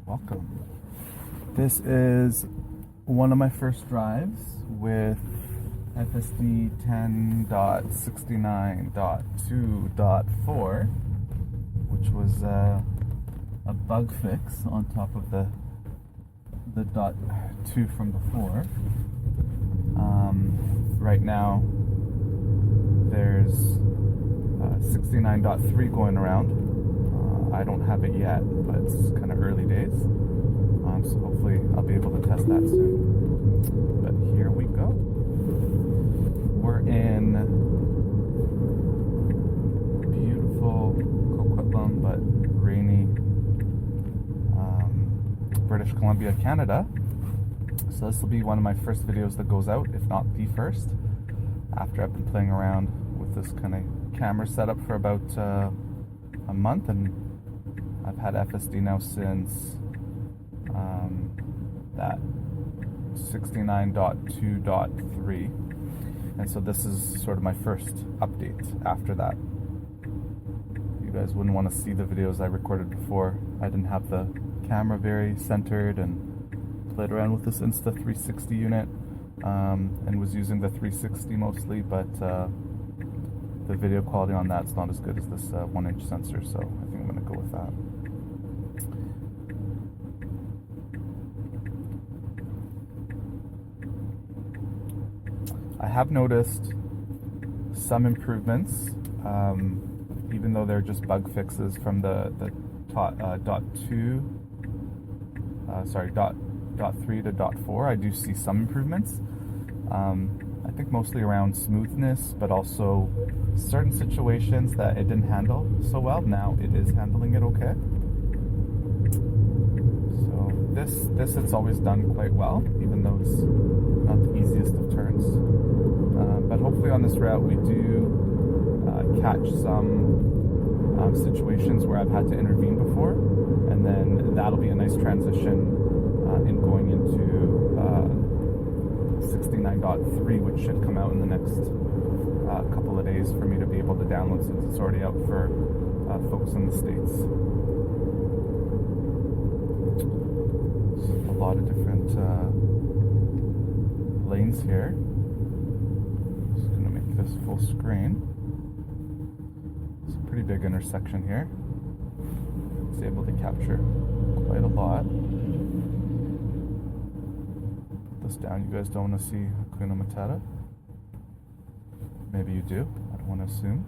Welcome. This is one of my first drives with FSD 10.69.2.4, which was a bug fix on top of the .2 from before. Right now there's 69.3 going around. I don't have it yet, but it's kind of early days. So hopefully I'll be able to test that soon. But here we go. We're in beautiful Coquitlam, but rainy British Columbia, Canada. So this will be one of my first videos that goes out, if not the first, after I've been playing around with this kind of camera setup for about a month, and I've had FSD now since that 69.2.3, and so this is sort of my first update after that. You guys wouldn't want to see the videos I recorded before. I didn't have the camera very centered and played around with this Insta360 unit and was using the 360 mostly, but the video quality on that's not as good as this 1-inch sensor, so I think I'm going to go with that. I have noticed some improvements, even though they're just bug fixes from the .3 to .4. I do see some improvements. I think mostly around smoothness, but also certain situations that it didn't handle so well. Now it is handling it okay. So this it's always done quite well, even though it's not the easiest of turns. But hopefully on this route we do catch some situations where I've had to intervene before, and then that'll be a nice transition in going into 69.3, which should come out in the next couple of days for me to be able to download, since it's already out for folks in the States. A lot of different lanes here. Just going to make this full screen. It's a pretty big intersection here. It's able to capture quite a lot. Put this down. You guys don't want to see Hakuna Matata? Maybe you do. I don't want to assume.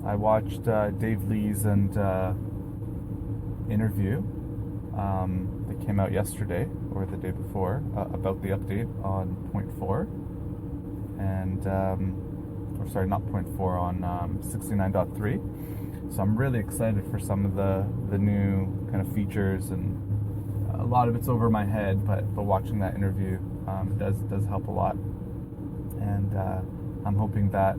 I watched Dave Lee's interview that came out yesterday or the day before about the update on 0.4, and or sorry, not 0.4, on 69.3. So I'm really excited for some of the new kind of features, and a lot of it's over my head, but watching that interview does help a lot, and I'm hoping that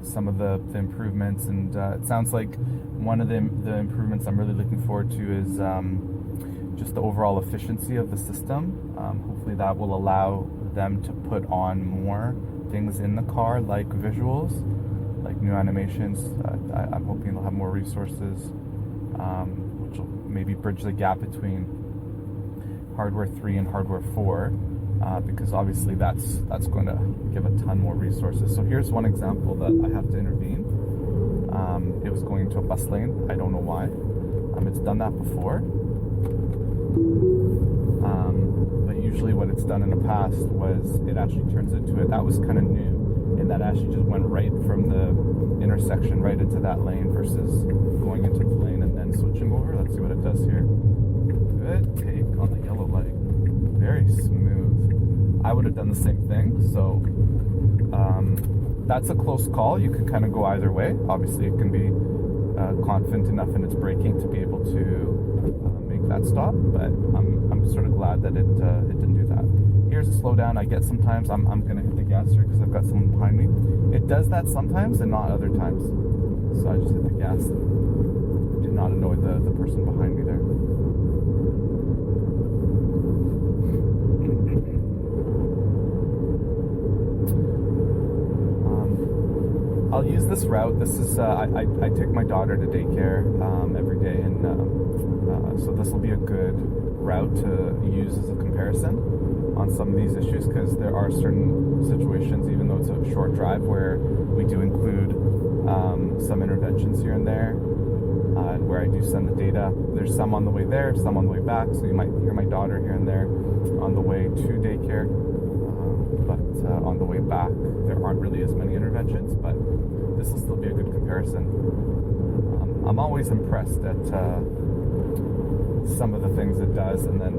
some of the improvements, and it sounds like one of the improvements I'm really looking forward to is just the overall efficiency of the system. Hopefully that will allow them to put on more things in the car, like visuals, like new animations. I'm hoping they'll have more resources, which will maybe bridge the gap between hardware 3 and hardware 4, because obviously that's going to give a ton more resources. So here's one example that I have to intervene. It was going into a bus lane. I don't know why. It's done that before. But usually what it's done in the past was it actually turns into it. That was kind of new, and that actually just went right from the intersection right into that lane versus going into the lane and then switching over. Let's see what it does here. Good take on the yellow light. Very smooth. I would have done the same thing, so that's a close call. You can kind of go either way. Obviously it can be confident enough in its braking to be able to make that stop, but I'm sort of glad that it didn't do that. Here's a slowdown I get sometimes. I'm going to hit the gas here because I've got someone behind me. It does that sometimes and not other times, so I just hit the gas. Did not annoy the person behind me there. I'll use this route. This is I take my daughter to daycare every day, and so this will be a good route to use as a comparison on some of these issues, because there are certain situations, even though it's a short drive, where we do include some interventions here and there, and where I do send the data. There's some on the way there, some on the way back, so you might hear my daughter here and there on the way to daycare, but on the way back there aren't really as many interventions, but this will still be a good comparison. I'm always impressed at some of the things it does, and then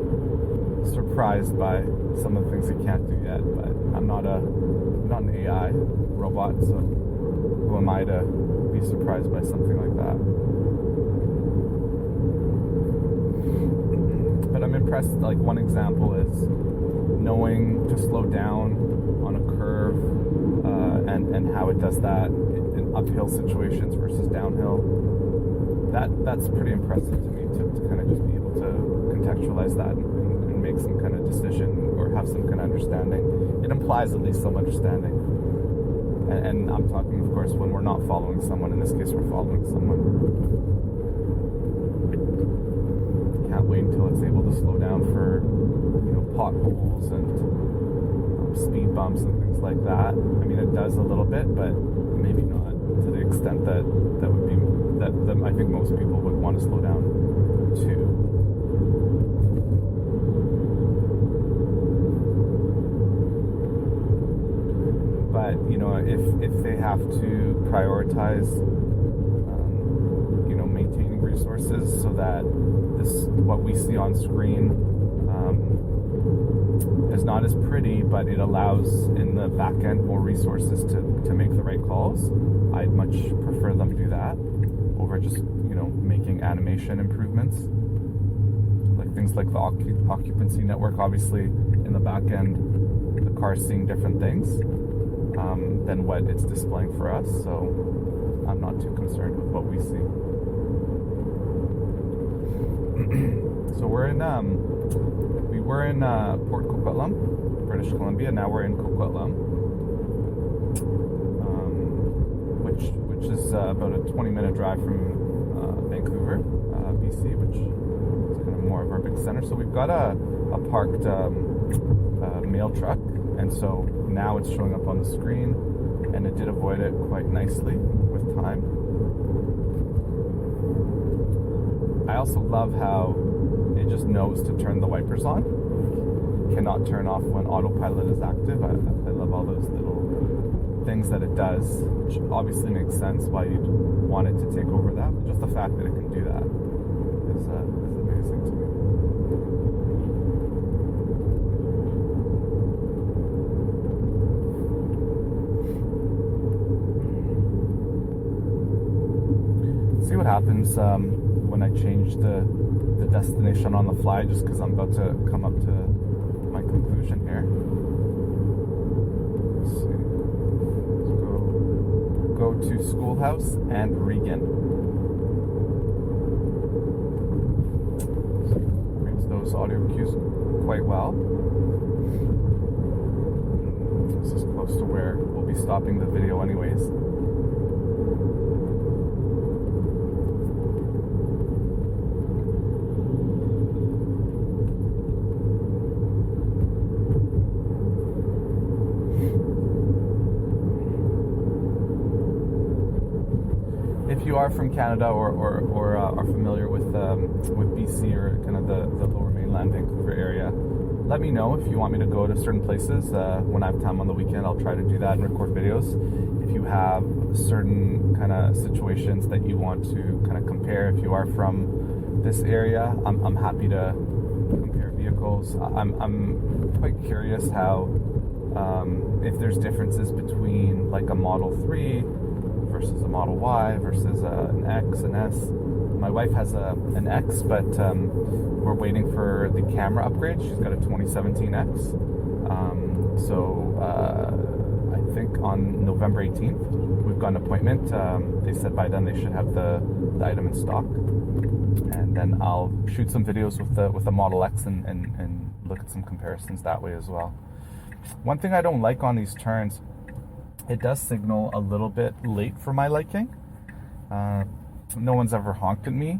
surprised by some of the things it can't do yet. But I'm not an AI robot, so who am I to be surprised by something like that? But I'm impressed. Like, one example is knowing to slow down on a curve, and how it does that in uphill situations versus downhill. That's pretty impressive to me, to kind of just be able to contextualize that and make some kind of decision, or have some kind of understanding. It implies at least some understanding. And I'm talking, of course, when we're not following someone. In this case, we're following someone. Can't wait until it's able to slow down for, potholes and speed bumps and things like that. I mean, it does a little bit, but maybe not to the extent that would be that I think most people would want to slow down to. But if they have to prioritize, maintaining resources so that what we see on screen is not as pretty, but it allows in the back end more resources to make the right calls, I'd much prefer them do that over just making animation improvements, like things like the occupancy network. Obviously, in the back end, the car's seeing different things than what it's displaying for us, so I'm not too concerned with what we see. So we were in Port Coquitlam, British Columbia. Now we're in Coquitlam, which is about a 20-minute drive from Vancouver, BC, which is kind of more of our big center. So we've got a parked mail truck, and so now it's showing up on the screen, and it did avoid it quite nicely with time. I also love how it just knows to turn the wipers on. Cannot turn off when autopilot is active. I love all those little things that it does, which obviously makes sense why you'd want it to take over that. But just the fact that it can do that is amazing to me. See what happens when I change the destination on the fly, just because I'm about to come up to my conclusion here. Let's see. Let's go to Schoolhouse and Regan. So reads those audio cues quite well. This is close to where we'll be stopping the video anyways. If you are from Canada or are familiar with BC or kind of the lower mainland Vancouver area, let me know if you want me to go to certain places. When I have time on the weekend, I'll try to do that and record videos. If you have certain kind of situations that you want to kind of compare, if you are from this area, I'm happy to compare vehicles. I'm quite curious how if there's differences between like a Model 3 versus a Model Y versus an X, an S. My wife has an X, but we're waiting for the camera upgrade. She's got a 2017 X. So I think on November 18th, we've got an appointment. They said by then they should have the item in stock. And then I'll shoot some videos with the Model X and look at some comparisons that way as well. One thing I don't like on these turns It does signal a little bit late for my liking. No one's ever honked at me,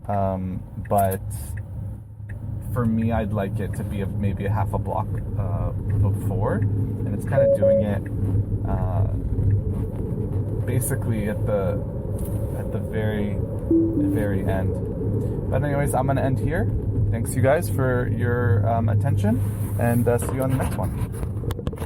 but for me, I'd like it to be maybe a half a block before, and it's kind of doing it basically at the very end. But anyways, I'm gonna end here. Thanks you guys for your attention, and see you on the next one.